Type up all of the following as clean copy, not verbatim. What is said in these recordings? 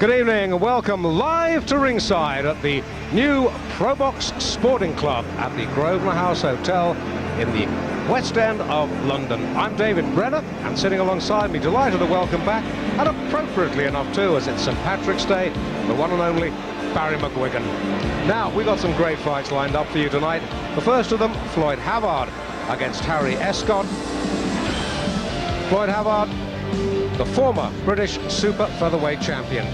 Good evening and welcome live to ringside at the new Pro Box Sporting Club at the Grosvenor House Hotel in the West End of London. I'm David Brenner, and sitting alongside me, delighted to welcome back, and appropriately enough too, as it's St Patrick's Day, the one and only Barry McGuigan. Now, we've got some great fights lined up for you tonight. The first of them, Floyd Havard against Harry Escott. Floyd Havard, the former British super featherweight champion.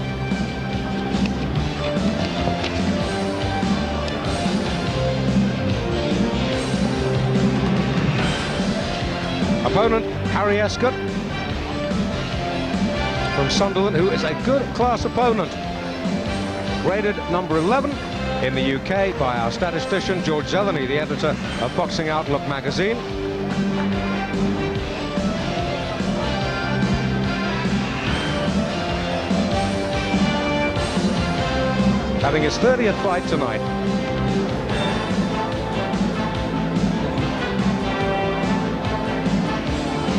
Opponent, Harry Escott from Sunderland, who is a good class opponent. Rated number 11 in the UK by our statistician George Zeleny, the editor of Boxing Outlook magazine. Having his 30th fight tonight.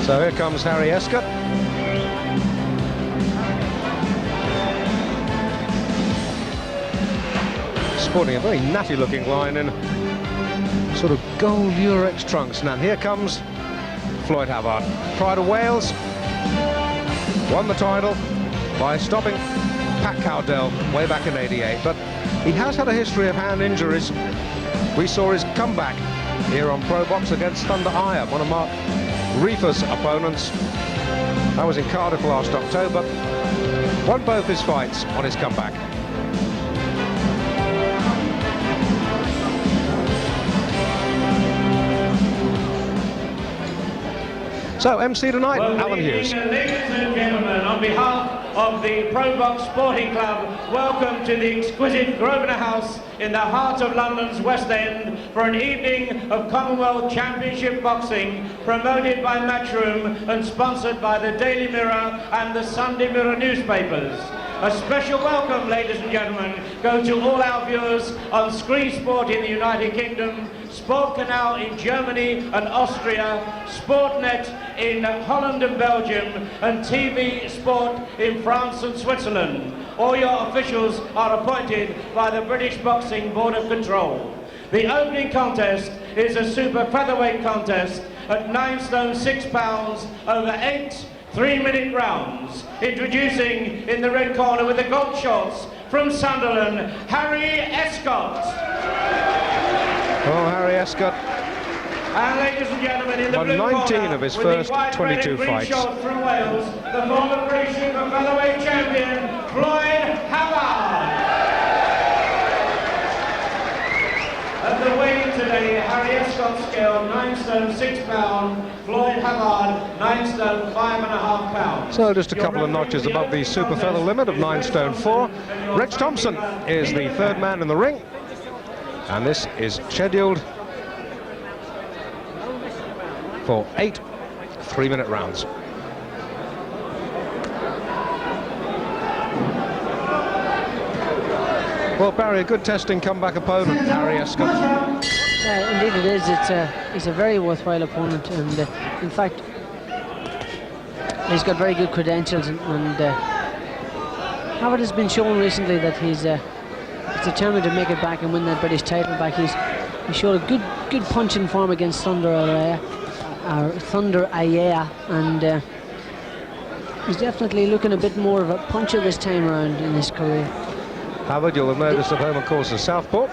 So here comes Harry Escott. Sporting a very natty looking line in sort of gold Urex trunks. Now here comes Floyd Havard. Pride of Wales won the title by stopping Pat Cowdell way back in '88, but he has had a history of hand injuries. We saw his comeback here on Pro Box against Thunder Iyer, one of Mark Reefer's opponents. That was in Cardiff last October. Won both his fights on his comeback. So, MC tonight, Alan Hughes. Ladies and gentlemen, on behalf of the Pro Box Sporting Club, welcome to the exquisite Grosvenor House in the heart of London's West End for an evening of Commonwealth Championship boxing promoted by Matchroom and sponsored by the Daily Mirror and the Sunday Mirror newspapers. A special welcome, ladies and gentlemen, go to all our viewers on Screen Sport in the United Kingdom, Sport Canal in Germany and Austria, Sportnet in Holland and Belgium, and TV Sport in France and Switzerland. All your officials are appointed by the British Boxing Board of Control. The opening contest is a super featherweight contest at 9 stone 6 pounds over 8 3-minute rounds. Introducing in the red corner with the gold shorts from Sunderland, Harry Escott. Oh, Harry Escott. And ladies and gentlemen, in the blue 19 corner, of his with first the white 22 green fights. shorts from Wales, the former British super featherweight champion, Floyd Havard. At the weigh-in today, Harry Escott scaled 9 stone 6 pounds, Floyd Havard 9 stone 5.5 pounds. So just a couple of notches above the super feather limit of 9 stone 4. Reg Thompson is the third man in the ring, and this is scheduled for 8 3-minute rounds. Well, Barry, a good testing comeback opponent, Harry Escott. Indeed it is. He's a very worthwhile opponent, and in fact, he's got very good credentials, and Havard has been shown recently that he's determined to make it back and win that British title back. He showed a good punching form against Thunder Iyer, and he's definitely looking a bit more of a puncher this time around in his career. Havard, you'll have noticed at home, of course, is southpaw.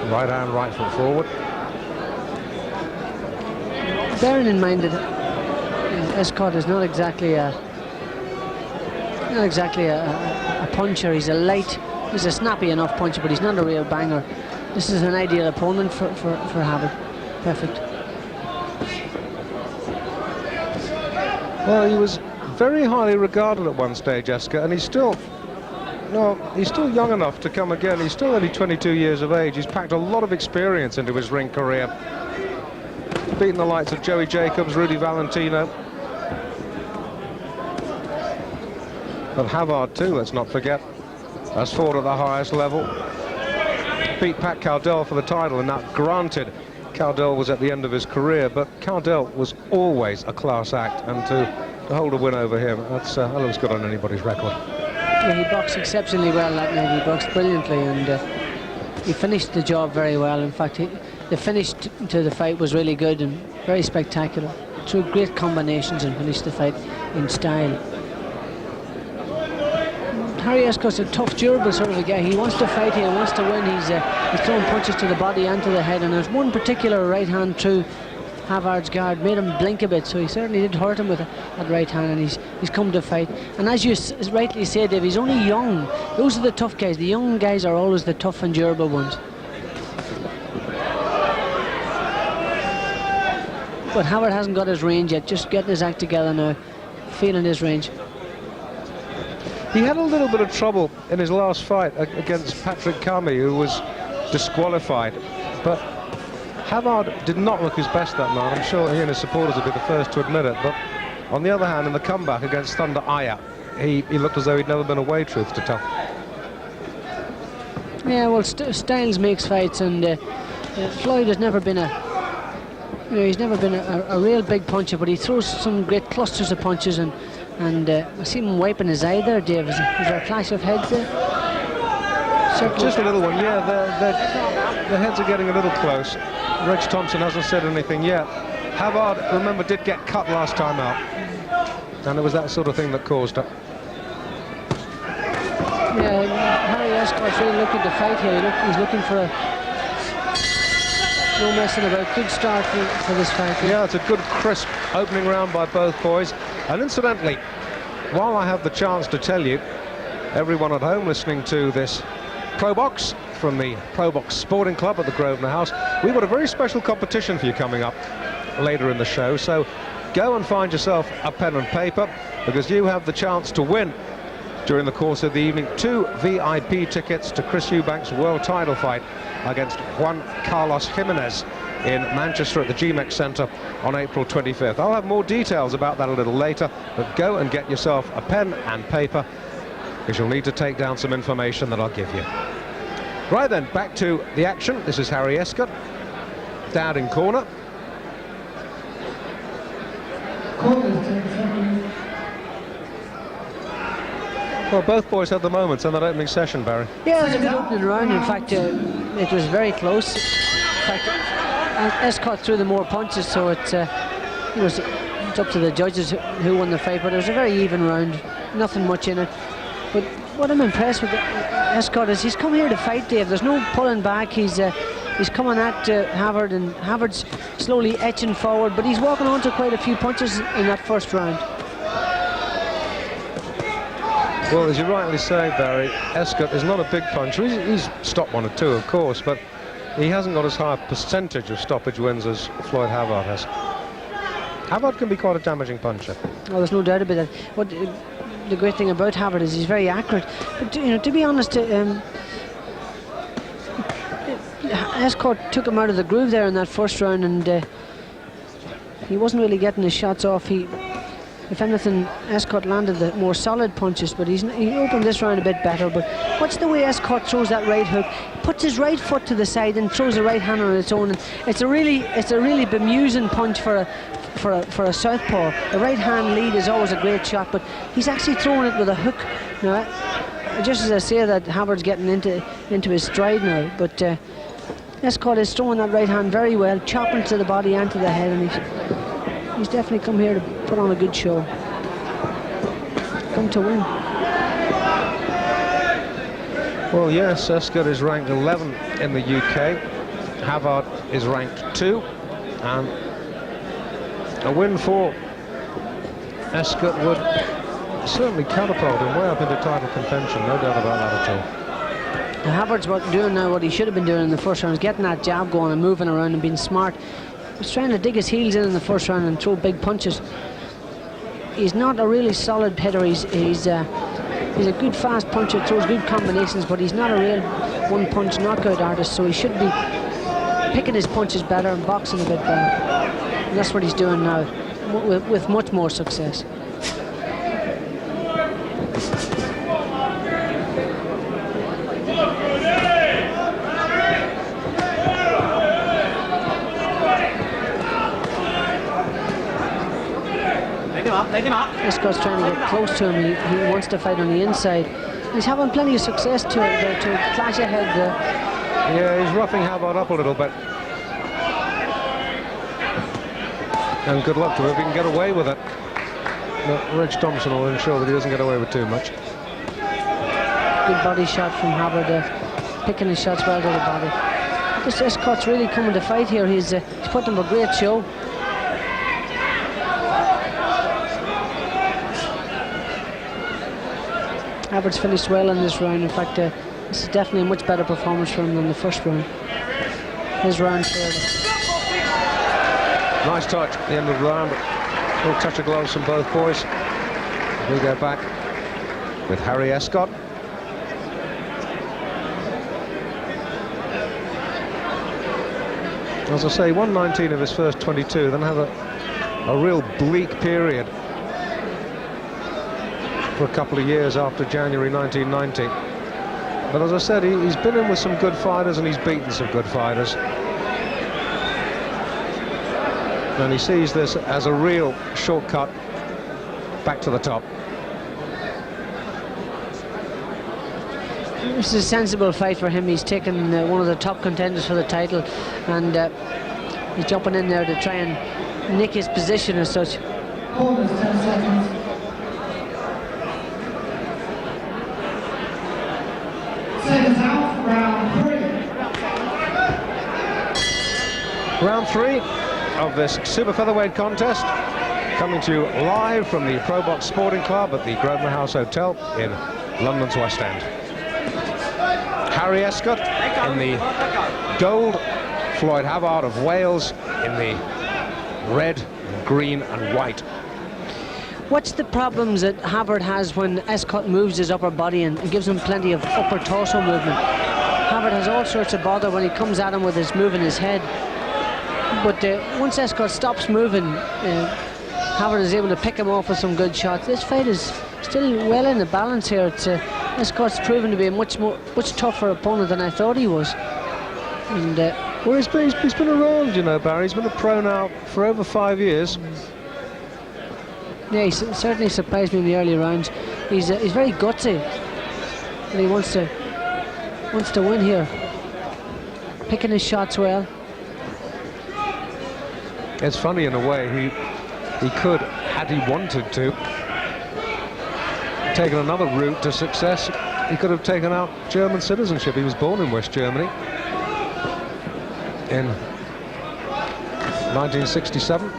Right hand, right foot forward. Bearing in mind that Escott is not exactly a puncher. He's a snappy enough puncher, but he's not a real banger. This is an ideal opponent for Havard. Perfect. Well, he was very highly regarded at one stage, Escott, and he's still young enough to come again. He's still only 22 years of age. He's packed a lot of experience into his ring career. Beaten the likes of Joey Jacobs, Rudy Valentino. But Havard too, let's not forget, has fought at the highest level. Beat Pat Cowdell for the title, and that granted Cardell was at the end of his career, but Cardell was always a class act, and to hold a win over him, that looks good on anybody's record. Yeah, he boxed exceptionally well that night. He boxed brilliantly, and he finished the job very well. In fact, the finish to the fight was really good and very spectacular. Threw great combinations and finished the fight in style. Harry Escott's a tough, durable sort of a guy. He wants to fight, he wants to win. He's throwing punches to the body and to the head, and there's one particular right hand through Havard's guard, made him blink a bit, so he certainly did hurt him with that right hand, and he's come to fight. And as you rightly say, Dave, he's only young. Those are the tough guys. The young guys are always the tough and durable ones. But Havard hasn't got his range yet, just getting his act together now, feeling his range. He had a little bit of trouble in his last fight against Patrick Kami, who was disqualified, but Havard did not look his best that night. I'm sure he and his supporters will be the first to admit it, but on the other hand, in the comeback against Thunder Aya, he looked as though he'd never been away, truth to tell. Yeah, well, styles makes fights, and Floyd has never been he's never been a real big puncher, but he throws some great clusters of punches, and I see him wiping his eye there, Dave. Is there a clash of heads there? Certainly. Just a little one, yeah. The heads are getting a little close. Reg Thompson hasn't said anything yet. Havard, remember, did get cut last time out, and it was that sort of thing that caused it. Yeah, Harry Escott's really looking to fight here. He's looking for a no messing about. Good start for this fight. Yeah, it's a good, crisp opening round by both boys. And incidentally, while I have the chance to tell you, everyone at home listening to this Pro Box from the Pro Box Sporting Club at the Grosvenor House, we've got a very special competition for you coming up later in the show. So go and find yourself a pen and paper, because you have the chance to win during the course of the evening 2 VIP tickets to Chris Eubank's world title fight against Juan Carlos Jimenez in Manchester at the GMEX Centre on April 25th. I'll have more details about that a little later, but go and get yourself a pen and paper, because you'll need to take down some information that I'll give you. Right then, back to the action. This is Harry Escott, down in corner. Well, both boys had the moments in that opening session, Barry. Yeah, it was a good opening round. In fact, it was very close. In fact, Escott threw the more punches, so it's up to the judges who won the fight, but it was a very even round, nothing much in it. But what I'm impressed with Escott is he's come here to fight, Dave. There's no pulling back. He's coming at Havard, and Havard's slowly etching forward, but he's walking onto quite a few punches in that first round. Well, as you rightly say, Barry, Escott is not a big puncher. He's stopped 1 or 2, of course, but he hasn't got as high a percentage of stoppage wins as Floyd Havard has. Havard can be quite a damaging puncher. Oh, there's no doubt about that. What the great thing about Havard is he's very accurate. But to be honest, Escott took him out of the groove there in that first round, and he wasn't really getting his shots off. If anything, Escott landed the more solid punches, but he opened this round a bit better. But watch the way Escott throws that right hook, puts his right foot to the side and throws the right hand on its own. And it's a really bemusing punch for a southpaw. The right hand lead is always a great shot, but he's actually throwing it with a hook. Now, just as I say that, Havard's getting into his stride now, but Escott is throwing that right hand very well, chopping to the body and to the head, and he's definitely come here to put on a good show. Come to win. Well, yes, Escott is ranked 11th in the UK. Havard is ranked 2. And a win for Escott would certainly catapult him way up into title contention, no doubt about that at all. Havard's doing now what he should have been doing in the first round, is getting that jab going and moving around and being smart. He's trying to dig his heels in the first round and throw big punches. He's not a really solid hitter. He's a good fast puncher, throws good combinations, but he's not a real one-punch knockout artist, so he should be picking his punches better and boxing a bit better. And that's what he's doing now, with much more success. Escott's trying to get close to him. He wants to fight on the inside. He's having plenty of success to flash ahead there. Yeah, he's roughing Havard up a little bit. And good luck to him if he can get away with it. But Reg Thompson will ensure that he doesn't get away with too much. Good body shot from Havard there. Picking his shots well to the body. This Escott's really coming to fight here. He's put them a great show. Havard's finished well in this round. In fact, this is definitely a much better performance from him than the first round. His round third. Nice touch at the end of the round. A little touch of gloves from both boys. We go back with Harry Escott. As I say, 119 of his first 22, then had a real bleak period for a couple of years after January 1990. But as I said, he's been in with some good fighters and he's beaten some good fighters. And he sees this as a real shortcut back to the top. This is a sensible fight for him. He's taken one of the top contenders for the title, and he's jumping in there to try and nick his position as such. Pause 10 seconds. Seconds out, round 3. Round 3 of this super featherweight contest, coming to you live from the Pro Box Sporting Club at the Grosvenor House Hotel in London's West End. Harry Escott in the gold, Floyd Havard of Wales in the red, green and white. What's the problems that Havard has when Escott moves his upper body and gives him plenty of upper torso movement? Havard has all sorts of bother when he comes at him with his moving his head. But once Escott stops moving, Havard is able to pick him off with some good shots. This fight is still well in the balance here. Escott's proven to be a much tougher opponent than I thought he was. And well, he's been around, you know, Barry. He's been a pro now for over 5 years. Yeah, he certainly surprised me in the early rounds. He's very gutsy, and he wants to win here. Picking his shots well. It's funny in a way. He could, had he wanted to, taken another route to success. He could have taken out German citizenship. He was born in West Germany in 1967.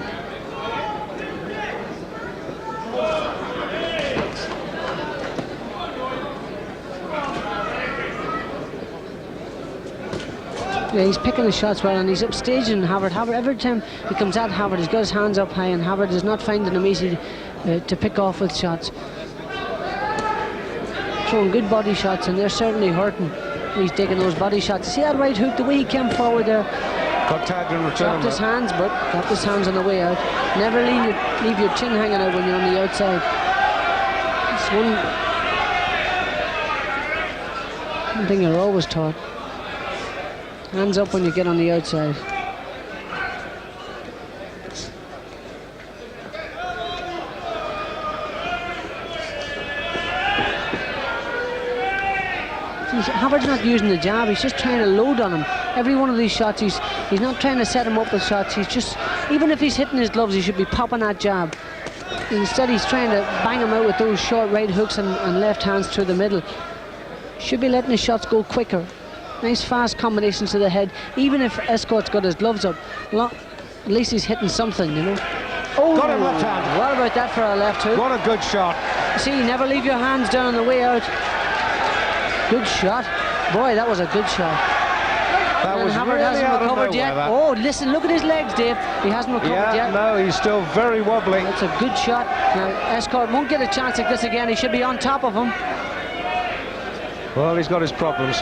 Yeah, he's picking his shots well, and he's upstaging Havard. Every time he comes at Havard, he's got his hands up high, and Havard is not finding him easy to pick off with shots. Throwing good body shots, and they're certainly hurting. He's taking those body shots. See that right hook, the way he came forward there. Got tagged in return. Dropped his hands, but dropped his hands on the way out. Never leave your chin hanging out when you're on the outside. It's one thing you're always taught. Hands up when you get on the outside. Havard's not using the jab, he's just trying to load on him. Every one of these shots, he's not trying to set him up with shots, he's just, even if he's hitting his gloves, he should be popping that jab. Instead, he's trying to bang him out with those short right hooks and left hands through the middle. Should be letting his shots go quicker. Nice fast combinations to the head. Even if Escott's got his gloves up, at least he's hitting something, you know. Oh, got him left hand. What about that for a left hook? What a good shot. See, never leave your hands down on the way out. Good shot. Boy, that was a good shot. That was Havard really hasn't out of recovered nowhere, yet. that. Oh, listen, look at his legs, Dave. He hasn't recovered yet. No, he's still very wobbly. That's a good shot. Now, Escott won't get a chance like this again. He should be on top of him. Well, he's got his problems.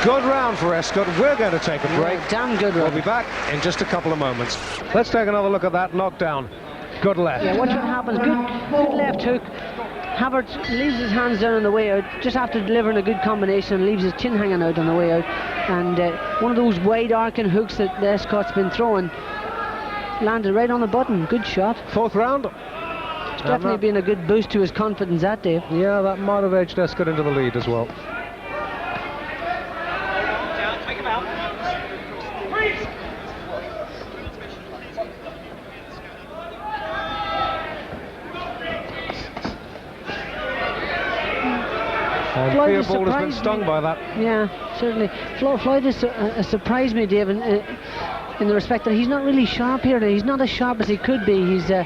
Good round for Escott. We're going to take a break. Yeah, damn good We'll round. be back in just a couple of moments. Let's take another look at that knockdown. Good left. Yeah, watch what happens. Good left hook. Havard leaves his hands down on the way out, just after delivering a good combination, and leaves his chin hanging out on the way out. And one of those wide arcing hooks that the Escott's been throwing landed right on the button. Good shot. Fourth round. It's definitely been a good boost to his confidence that day. Yeah, that might have edged Escott into the lead as well. And Theobald has been stung by that. Yeah, certainly. Floyd has surprised me, Dave, in the respect that he's not really sharp here. He's not as sharp as he could be. He's sort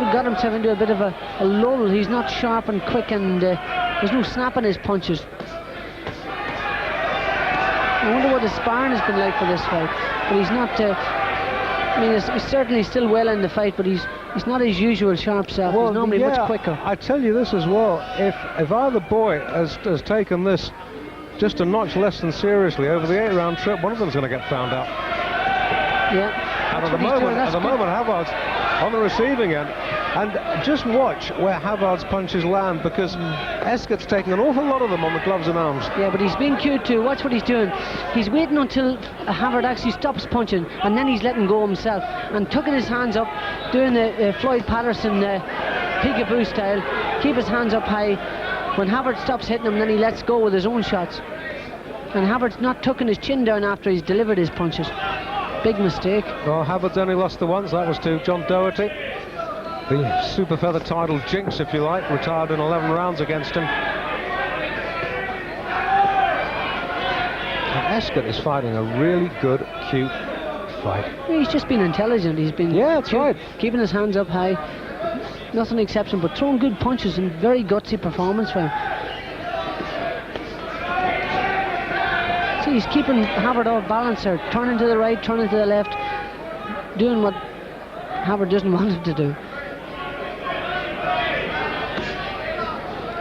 of got himself into a bit of a lull. He's not sharp and quick, and there's no snap in his punches. I wonder what his sparring has been like for this fight. But he's not. I mean, he's certainly still well in the fight, but he's not his usual sharp self. He's normally much quicker. I tell you this as well. If either boy has taken this just a notch less than seriously over the 8-round trip, one of them's going to get found out. Yeah. And at the moment, Havard's on the receiving end. And just watch where Havard's punches land, because Escott's taking an awful lot of them on the gloves and arms. Yeah, but he's being cute too. Watch what he's doing. He's waiting until Havard actually stops punching, and then he's letting go himself and tucking his hands up, doing the Floyd Patterson peekaboo style. Keep his hands up high. When Havard stops hitting him, then he lets go with his own shots. And Havard's not tucking his chin down after he's delivered his punches. Big mistake. Well, Havard's only lost the once. That was to John Doherty. The super feather title jinx, if you like, retired in 11 rounds against him. And Escott is fighting a really good, cute fight. He's just been intelligent. He's been that's right. Keeping his hands up high. Nothing exceptional, but throwing good punches and very gutsy performance for him. See, he's keeping Havard off balance there, turning to the right, turning to the left, doing what Havard doesn't want him to do.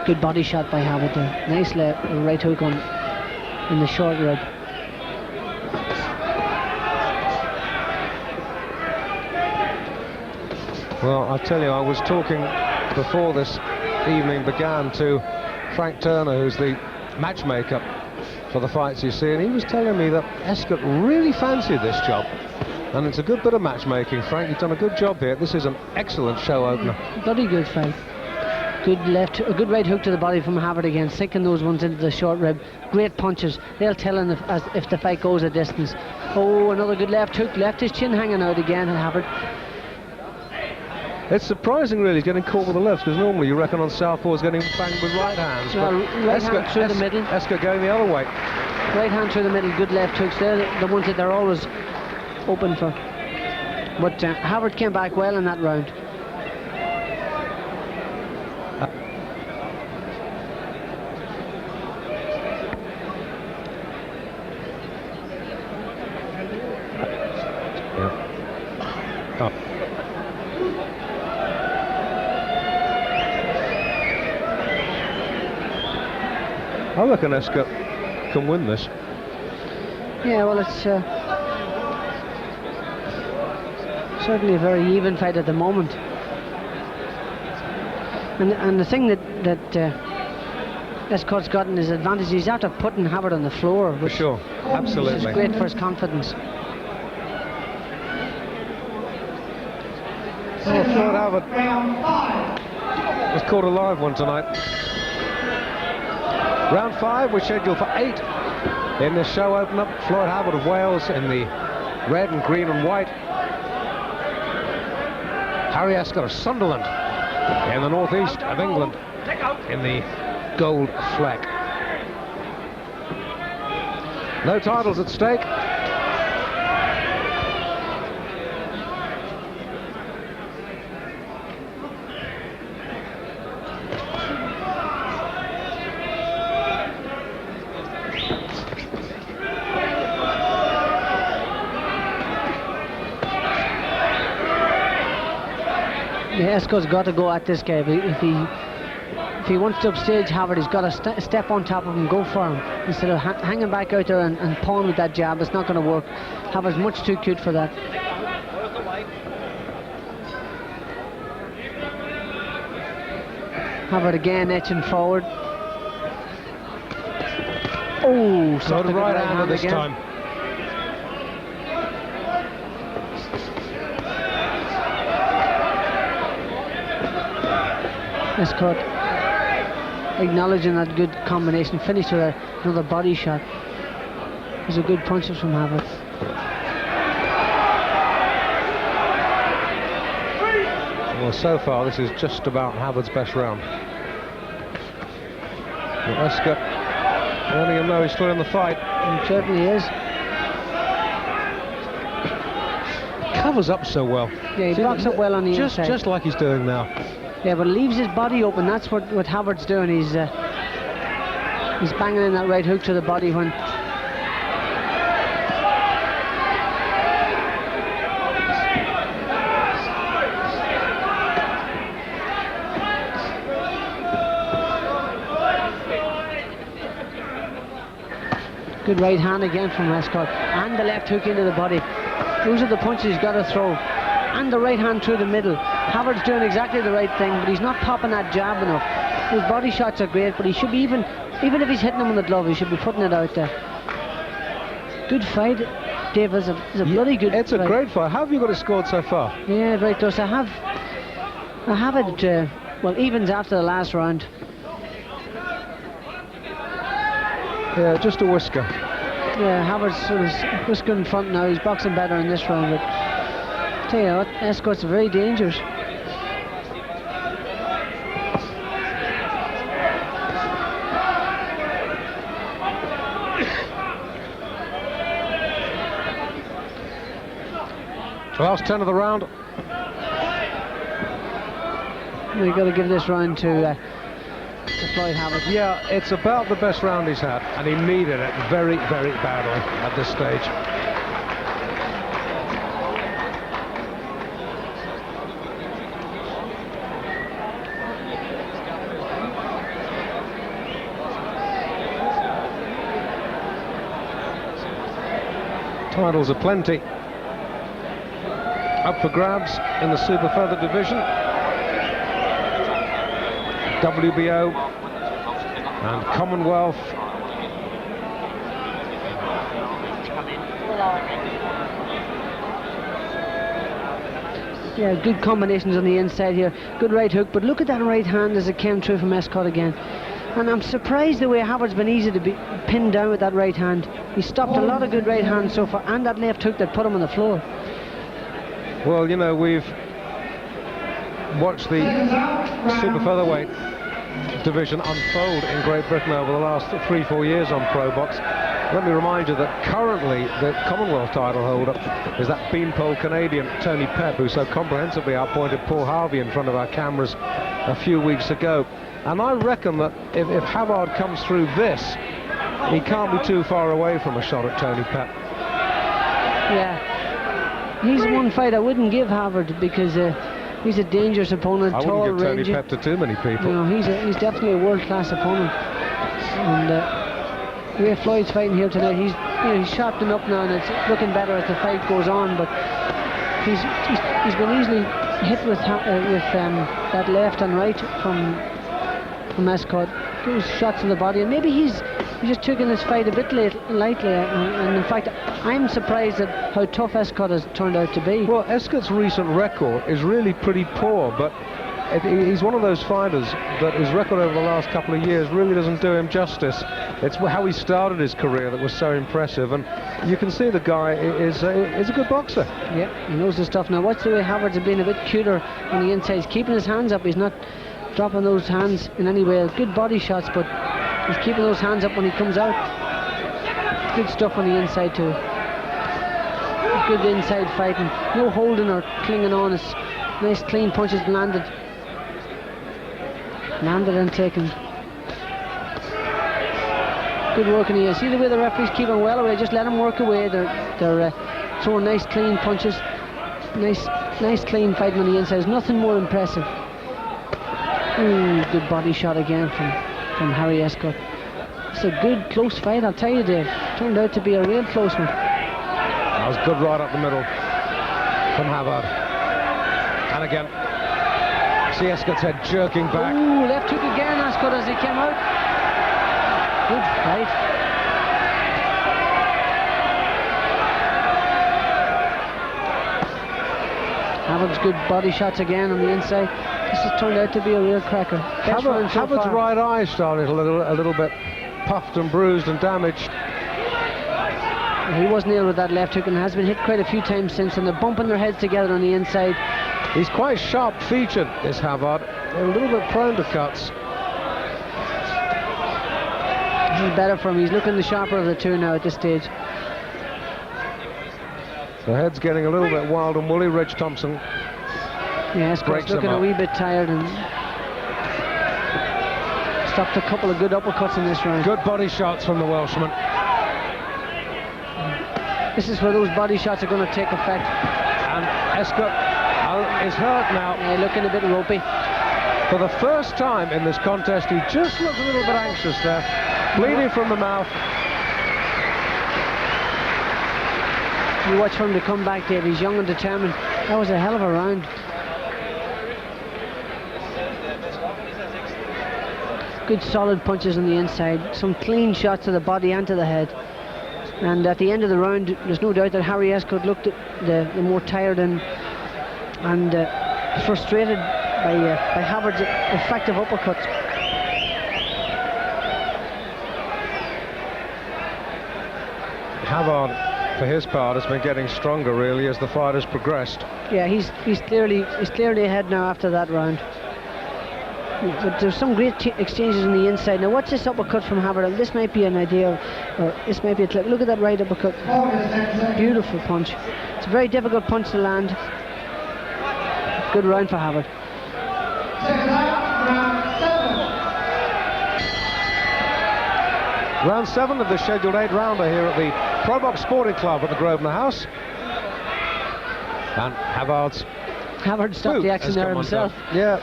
Good body shot by Havard there. Nice right hook on in the short rib. Well, I tell you, I was talking before this evening began to Frank Turner, who's the matchmaker for the fights you see, and he was telling me that Escott really fancied this job. And it's a good bit of matchmaking, Frank. You've done a good job here. This is an excellent show opener. Bloody good fight. A good right hook to the body from Havard again, sinking those ones into the short rib. Great punches. They'll tell him if the fight goes a distance. Oh, another good left hook. Left his chin hanging out again, Havard. It's surprising, really, getting caught with the left, because normally you reckon on southpaws getting banged with right hands. Well, right hand through the middle. Escott going the other way. Right hand through the middle, good left hooks. They're the ones that they're always open for. But Havard came back well in that round. I reckon Escott can win this. Yeah, well, it's certainly a very even fight at the moment. And the thing that Escott's gotten his advantage, he's after putting Havard on the floor. For sure, absolutely. Which is great for his confidence. Oh, Floyd Havard was caught a live one tonight. Round 5, we're scheduled for 8 in this show opener. Floyd Havard of Wales in the red and green and white. Harry Escott of Sunderland in the northeast of England in the gold flag. No titles at stake. Yeah, Escott's got to go at this guy. If he wants to upstage Havard, he's got to step on top of him, go for him instead of hanging back out there and pawing with that jab. It's not going to work. Havard's much too cute for that. Havard again etching forward. Oh, So the right hander this again. time. Escott acknowledging that good combination, finished with another body shot. Those are good punches from Havard. Well, so far this is just about Havard's best round. But Escott letting him know he's still in the fight. He certainly is. Covers up so well. Yeah, he blocks up well on the inside. Just like he's doing now. Yeah, but leaves his body open. That's what Havard's doing. He's banging in that right hook to the body when. Good right hand again from Escott, and the left hook into the body. Those are the punches he's got to throw, and the right hand through the middle. Havard's doing exactly the right thing, but he's not popping that jab enough. His body shots are great, but he should be even if he's hitting him on the glove, he should be putting it out there. Good fight, Dave. It's a bloody good fight. It's a great fight. How have you got it scored so far? Yeah, right, Gus. I have it, well, evens after the last round. Yeah, just a whisker. Yeah, Havard's sort of whisker in front now. He's boxing better in this round, but I'll tell you what, Escott's very dangerous. Last 10 of the round. We've got to give this round to Floyd Havard. Yeah, it's about the best round he's had, and he needed it very, very badly at this stage. Titles are plenty up for grabs in the super feather division. WBO and Commonwealth. Yeah, good combinations on the inside here. Good right hook, but look at that right hand as it came through from Escott again. And I'm surprised the way Havard's been easy to be pinned down with that right hand. He stopped a lot of good right hands so far, and that left hook that put him on the floor. Well, you know, we've watched the super featherweight division unfold in Great Britain over the last 3-4 years on Pro Box. Let me remind you that currently the Commonwealth title holder is that beanpole Canadian Tony Pep, who so comprehensively outpointed Paul Harvey in front of our cameras a few weeks ago. And I reckon that if Havard comes through this, he can't be too far away from a shot at Tony Pep. Yeah, he's one fight I wouldn't give Havard because he's a dangerous opponent. I tall, wouldn't give Tony ranging. Pep to too many people. You know, he's definitely a world-class opponent. And the way Floyd's fighting here tonight, he's sharpened up now, and it's looking better as the fight goes on. But he's been easily hit with that left and right from Escott. Those shots in the body, and maybe he's just taking this fight a bit lightly. And in fact, I'm surprised at how tough Escott has turned out to be. Well, Escott's recent record is really pretty poor, but he's one of those fighters that his record over the last couple of years really doesn't do him justice. It's how he started his career that was so impressive, and you can see the guy is a good boxer. Yeah, he knows his stuff. Now watch the way Havard's been a bit cuter on the inside. He's keeping his hands up. He's not dropping those hands in any way. Good body shots, but he's keeping those hands up when he comes out. Good stuff on the inside too. Good inside fighting. No holding or clinging on. It's nice clean punches landed. Landed and taken. Good work in the air. See the way the referees keep him well away. Just let him work away. They're throwing nice clean punches. Nice clean fighting on the inside. There's nothing more impressive. Ooh, good body shot again from Harry Escott. It's a good close fight, I'll tell you, Dave. Turned out to be a real close one. That was good right up the middle from Havard. And again, see Escott's head jerking back. Ooh, left hook again, Escott, as he came out. Good fight. Havard's good body shots again on the inside. This has turned out to be a real cracker. Havard's right eye started a little bit puffed and bruised and damaged. He was nailed with that left hook and has been hit quite a few times since, and they're bumping their heads together on the inside. He's quite sharp-featured, this Havard. They're a little bit prone to cuts. This is better for him. He's looking the sharper of the two now at this stage. The head's getting a little bit wild and woolly. Reg Thompson. Yeah, Escott's looking a wee bit tired and stopped a couple of good uppercuts in this round. Good body shots from the Welshman. This is where those body shots are going to take effect. And Escott is hurt now. Yeah, looking a bit ropey. For the first time in this contest, he just looks a little bit anxious there. Bleeding from the mouth. You watch for him to come back, Dave. He's young and determined. That was a hell of a round. Good solid punches on the inside. Some clean shots to the body and to the head. And at the end of the round, there's no doubt that Harry Escott looked at the more tired and frustrated by Havard's effective uppercuts. Havard, for his part, has been getting stronger really as the fight has progressed. Yeah, he's clearly ahead now after that round. But there's some great exchanges on the inside. Now watch this uppercut from Havard. This might be an idea, or this might be a clip. Look at that right uppercut. Beautiful punch. It's a very difficult punch to land. Good round for Havard. Round 7 of the scheduled 8-rounder here at the Pro Box Sporting Club at the Grosvenor House. And Havard stopped the action there himself. Yeah.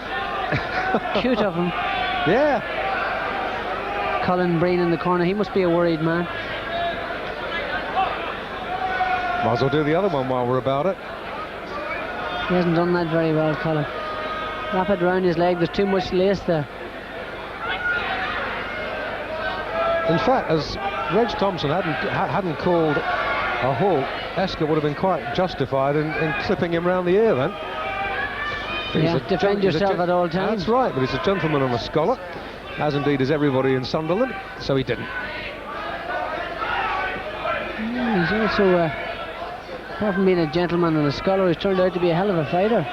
Cute of him. Yeah. Colin Breen in the corner. He must be a worried man. Might as well do the other one while we're about it. He hasn't done that very well, Colin. Wrap it around his leg. There's too much lace there. In fact, as Reg Thompson hadn't called a halt, Escott would have been quite justified in clipping him round the ear then. Yeah, defend yourself at all times. That's right, but he's a gentleman and a scholar, as indeed is everybody in Sunderland, so he didn't. He's also, apart from being a gentleman and a scholar, he's turned out to be a hell of a fighter.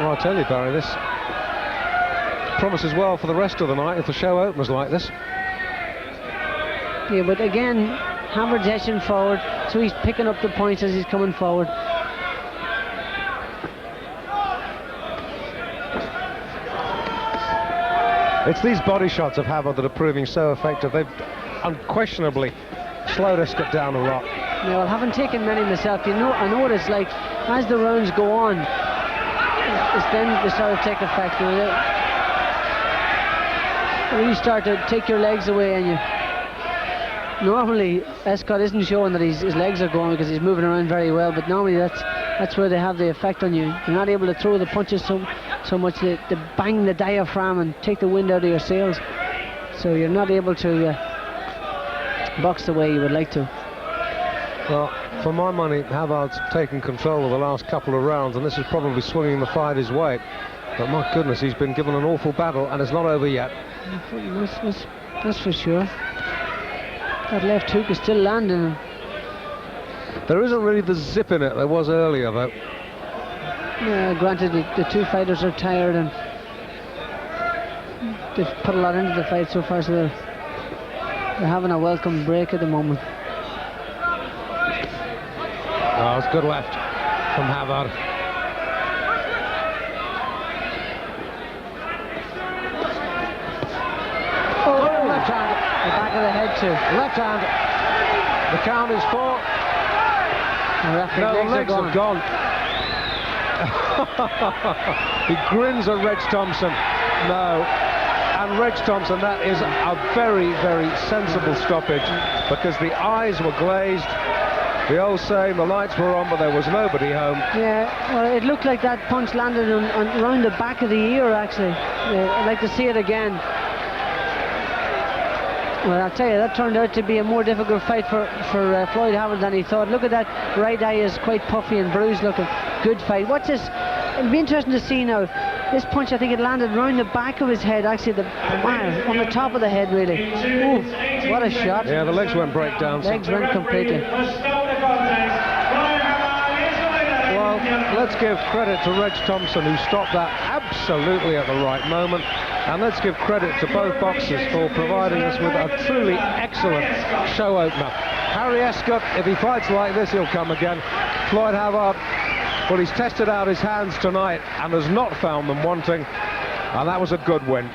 Well, I tell you, Barry, this promises well for the rest of the night if the show opens like this. Yeah, but again, Havard's edging forward, so he's picking up the points as he's coming forward. It's these body shots of Havard that are proving so effective. They've unquestionably slowed Escott down a lot. Yeah, well, having taken many myself, I know what it's like. As the rounds go on, it's then they start to take effect. When you start to take your legs away, and you normally Escott isn't showing that his legs are going because he's moving around very well, but normally that's where they have the effect on you. You're not able to throw the punches so much that they bang the diaphragm and take the wind out of your sails, so you're not able to box the way you would like to. Well, for my money, Havard's taken control of the last couple of rounds, and this is probably swinging the fight his way. But my goodness, he's been given an awful battle, and it's not over yet. That's for sure. That left hook is still landing him. There isn't really the zip in it there was earlier, though. Yeah, granted, the two fighters are tired and they've put a lot into the fight so far, so they're having a welcome break at the moment. Oh, it's good left from Havard. Oh, left hand. The back of the head too. Left hand. The count is 4. The legs have gone. He grins at Reg Thompson. No. And Reg Thompson, that is a very, very sensible stoppage, because the eyes were glazed. The old saying, the lights were on, but there was nobody home. Yeah, well, it looked like that punch landed on around the back of the ear, actually. I'd like to see it again. Well, I'll tell you, that turned out to be a more difficult fight for Floyd Havard than he thought. Look at that right eye is quite puffy and bruised looking. Good fight. Watch this. It'll be interesting to see now. This punch, I think it landed round the back of his head, actually, on the top of the head, really. Ooh, what a shot. Yeah, the legs went breakdown. Legs went completely. Well, let's give credit to Reg Thompson, who stopped that absolutely at the right moment. And let's give credit to both boxers for providing us with a truly excellent show opener. Harry Escott, if he fights like this, he'll come again. Floyd Havard, well, he's tested out his hands tonight and has not found them wanting, and that was a good win.